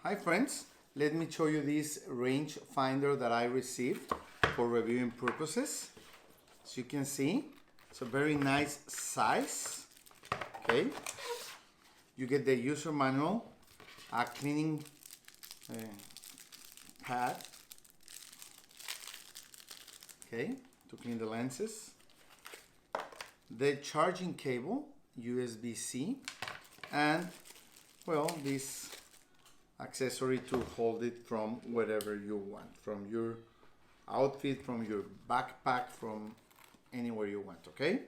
Hi friends, let me show you this rangefinder that I received for reviewing purposes. As you can see, it's a very nice size. Okay, you get the user manual, a cleaning pad, okay, to clean the lenses, the charging cable, USB-C, and well, this accessory to hold it from wherever you want, from your outfit, from your backpack, from anywhere you want, okay?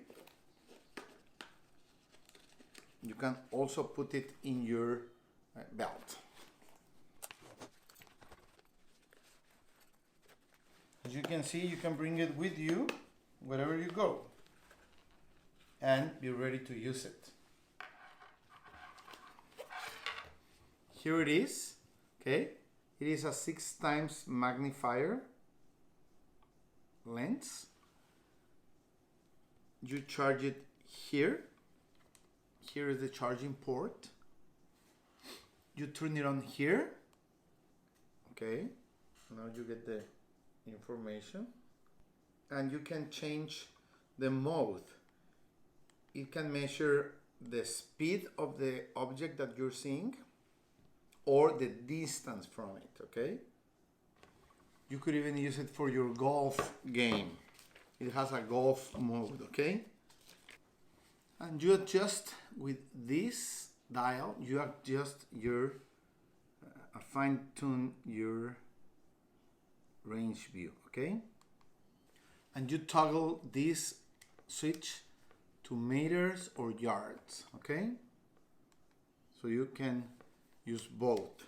You can also put it in your belt. As you can see, you can bring it with you wherever you go and be ready to use it. Here it is, okay? It is a 6x magnifier lens. You charge it here. Here is the charging port. You turn it on here. Okay, now you get the information. And you can change the mode. It can measure the speed of the object that you're seeing or the distance from it, okay? You could even use it for your golf game. It has a golf mode, okay? And you adjust with this dial, you adjust your, fine-tune your range view, okay? And you toggle this switch to meters or yards, okay? So you can use both.